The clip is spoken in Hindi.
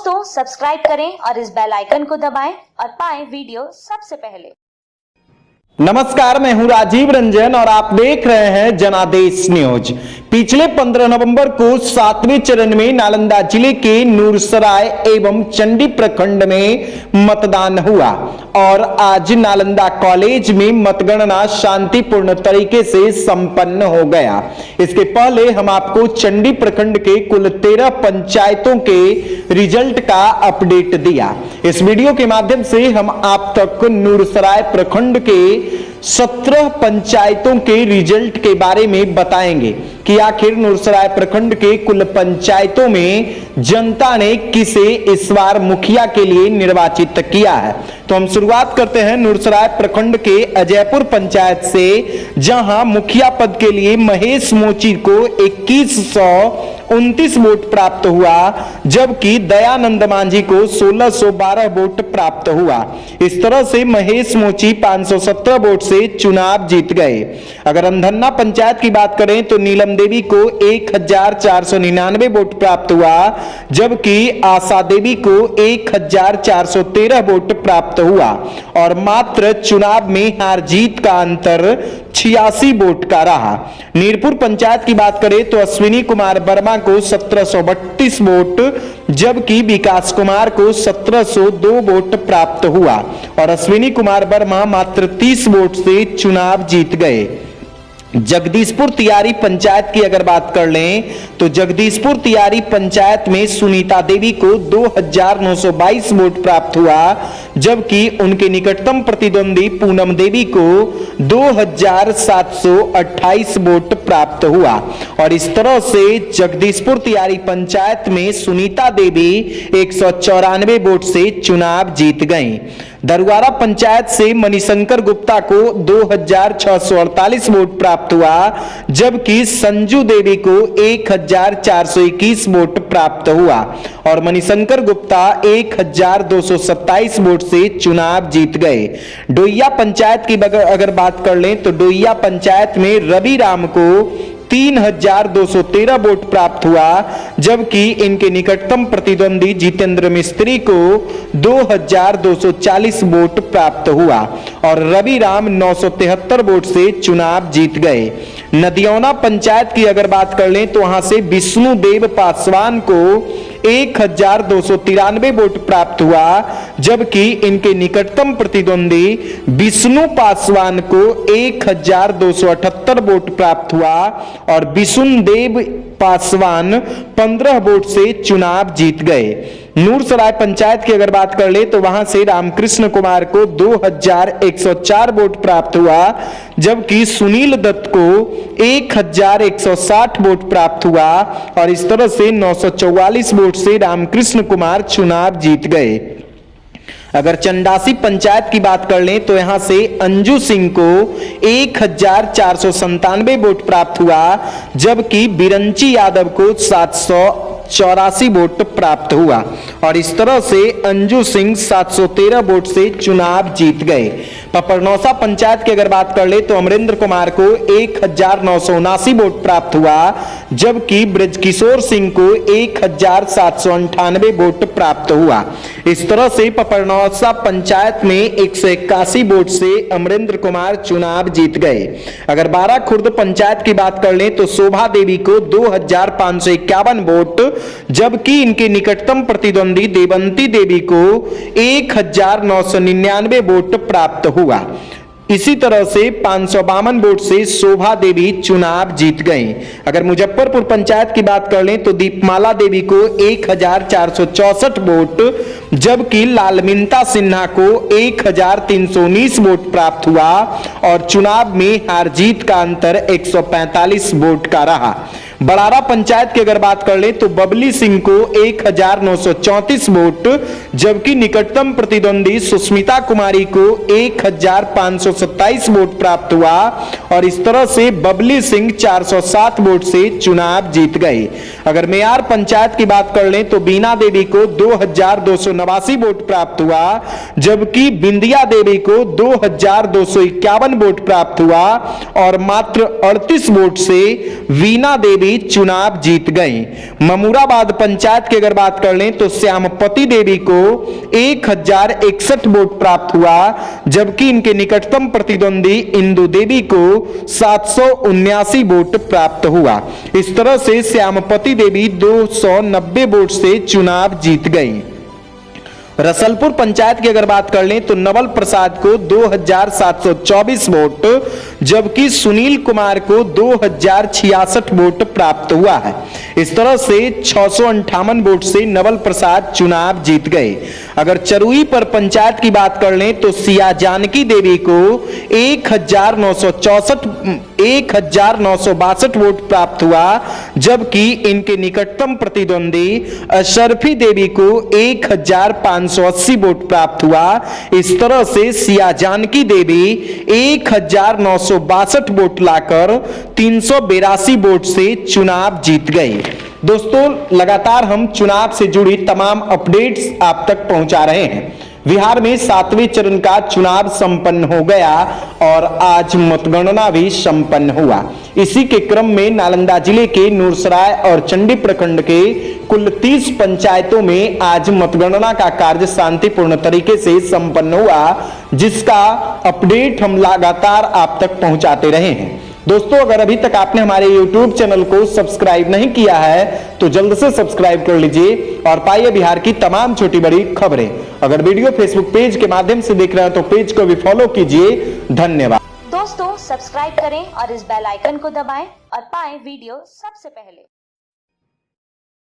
दोस्तों सब्सक्राइब करें और इस बेल आइकन को दबाएं और पाएं वीडियो सबसे पहले। नमस्कार, मैं हूं राजीव रंजन और आप देख रहे हैं जनादेश न्यूज। पिछले 15 नवंबर को 7वें चरण में नालंदा जिले के नूरसराय एवं चंडी प्रखंड में मतदान हुआ और आज नालंदा कॉलेज में मतगणना शांतिपूर्ण तरीके से संपन्न हो गया। इसके पहले हम आपको चंडी प्रखंड के कुल 13 पंचायतों के रिजल्ट का अपडेट दिया। इस वीडियो के माध्यम से हम आप तक नूरसराय प्रखंड के 17 पंचायतों के रिजल्ट के बारे में बताएंगे कि आखिर नूरसराय प्रखंड के कुल पंचायतों में जनता ने किसे इस बार मुखिया के लिए निर्वाचित किया है। तो हम शुरुआत करते हैं नूरसराय प्रखंड के अजयपुर पंचायत से, जहां मुखिया पद के लिए महेश मोची को 2129 वोट प्राप्त हुआ, जबकि दयानंद मांझी को 1612 वोट प्राप्त हुआ। इस तरह से महेश मोची 517 वोट से चुनाव जीत गए। अगर अंधन्ना पंचायत की बात करें तो नीलम देवी को 1499 वोट प्राप्त हुआ, जबकि आशा देवी को 1413 वोट प्राप्त हुआ और मात्र चुनाव में हार जीत का अंतर 86 वोट का रहा। नीरपुर पंचायत की बात करें तो अश्विनी कुमार वर्मा को 1732 वोट, जबकि विकास कुमार को 1702 वोट प्राप्त हुआ और अश्विनी कुमार वर्मा मात्र 30 वोट से चुनाव जीत गए। जगदीशपुर तियारी पंचायत की अगर बात कर लें तो जगदीशपुर तियारी पंचायत में सुनीता देवी को 2922 वोट प्राप्त हुआ, जबकि उनके निकटतम प्रतिद्वंदी पूनम देवी को 2728 वोट प्राप्त हुआ और इस तरह से जगदीशपुर तियारी पंचायत में सुनीता देवी 194 वोट से चुनाव जीत गईं। दरुआरा पंचायत से मणिशंकर गुप्ता को 2648 वोट प्राप्त हुआ, जबकि संजू देवी को 1421 वोट प्राप्त हुआ और मणिशंकर गुप्ता 1227 वोट से चुनाव जीत गए। डोइया पंचायत की अगर बात कर लें तो डोइया पंचायत में रवि राम को 3213 वोट प्राप्त हुआ, जबकि इनके निकटतम प्रतिद्वंदी जितेंद्र मिस्त्री को 2240 वोट प्राप्त हुआ और रवि राम 973 वोट से चुनाव जीत गए। नदियौना पंचायत की अगर बात कर लें तो वहां से विष्णुदेव पासवान को 1293 वोट प्राप्त हुआ, जबकि इनके निकटतम प्रतिद्वंदी विष्णु पासवान को 1278 वोट प्राप्त हुआ और विष्णुदेव पासवान 15 वोट से चुनाव जीत गए। नूरसराय पंचायत की अगर बात कर ले तो वहां से रामकृष्ण कुमार को 2104 वोट प्राप्त हुआ, जबकि सुनील दत्त को 1160 वोट प्राप्त हुआ और इस तरह से 944 वोट से रामकृष्ण कुमार चुनाव जीत गए। अगर चंडासी पंचायत की बात कर लें तो यहां से अंजू सिंह को 1497 वोट प्राप्त हुआ, जबकि बिरंची यादव को 784 वोट प्राप्त हुआ और इस तरह से अंजू सिंह 713 वोट से चुनाव जीत गए। पपरनौसा पंचायत की अगर बात कर ले तो अमरेंद्र कुमार को 1979 वोट प्राप्त हुआ, जबकि ब्रजकिशोर सिंह को 1798 वोट प्राप्त हुआ। इस तरह से पपरनौसा पंचायत में 181 वोट से अमरेंद्र कुमार चुनाव जीत गए। अगर बारा खुर्द पंचायत की बात कर ले तो शोभा देवी को 2551 वोट, जबकि इनके निकटतम प्रतिद्वंदी देवंती देवी को 1999 वोट प्राप्त हुआ। इसी तरह से 552 वोट से शोभा देवी चुनाव जीत गईं। अगर मुजफ्फरपुर पंचायत की बात कर लें तो दीपमाला देवी को 1464 वोट, जबकि लालमिनता सिन्हा को 1319 वोट प्राप्त हुआ और चुनाव में हार जीत का अंतर 145 वोट का रहा। बड़ारा पंचायत की अगर बात कर ले तो बबली सिंह को 1934 वोट, जबकि निकटतम प्रतिद्वंदी सुष्मिता कुमारी को 1527 वोट प्राप्त हुआ और इस तरह से बबली सिंह 407 वोट से चुनाव जीत गए। अगर मेयार पंचायत की बात कर लें तो बीना देवी को 2289 वोट प्राप्त हुआ, जबकि बिंदिया देवी को 2251 वोट प्राप्त हुआ और मात्र 38 वोट से वीना देवी चुनाव जीत गई। ममूराबाद पंचायत की अगर बात कर लें तो श्यामपति देवी को 1061 वोट प्राप्त हुआ, जबकि इनके निकटतम प्रतिद्वंदी इंदु देवी को 779 वोट प्राप्त हुआ। इस तरह से श्यामपति देवी 290 वोट से चुनाव जीत गई। रसलपुर पंचायत की अगर बात कर लें तो नवल प्रसाद को 2724 वोट, जबकि सुनील कुमार को 2066 वोट प्राप्त हुआ है। इस तरह से 658 वोट से नवल प्रसाद चुनाव जीत गए। अगर चरुई पर पंचायत की बात कर लें तो सिया जानकी देवी को 1962 वोट प्राप्त हुआ, जबकि इनके निकटतम प्रतिद्वंदी अशरफी देवी को 1580 वोट प्राप्त हुआ। इस तरह से सिया जानकी देवी 1962 वोट लाकर 382 वोट से चुनाव जीत गई। दोस्तों, लगातार हम चुनाव से जुड़ी तमाम अपडेट्स आप तक पहुंचा रहे हैं। बिहार में 7वें चरण का चुनाव संपन्न हो गया और आज मतगणना भी संपन्न हुआ। इसी के क्रम में नालंदा जिले के नूरसराय और चंडी प्रखंड के कुल 30 पंचायतों में आज मतगणना का कार्य शांतिपूर्ण तरीके से संपन्न हुआ, जिसका अपडेट हम लगातार आप तक पहुंचाते रहे हैं। दोस्तों, अगर अभी तक आपने हमारे YouTube चैनल को सब्सक्राइब नहीं किया है तो जल्द से सब्सक्राइब कर लीजिए और पाइए बिहार की तमाम छोटी बड़ी खबरें। अगर वीडियो फेसबुक पेज के माध्यम से देख रहे हैं तो पेज को भी फॉलो कीजिए। धन्यवाद। दोस्तों, सब्सक्राइब करें और इस बेल आइकन को दबाएं और पाएं वीडियो सबसे पहले।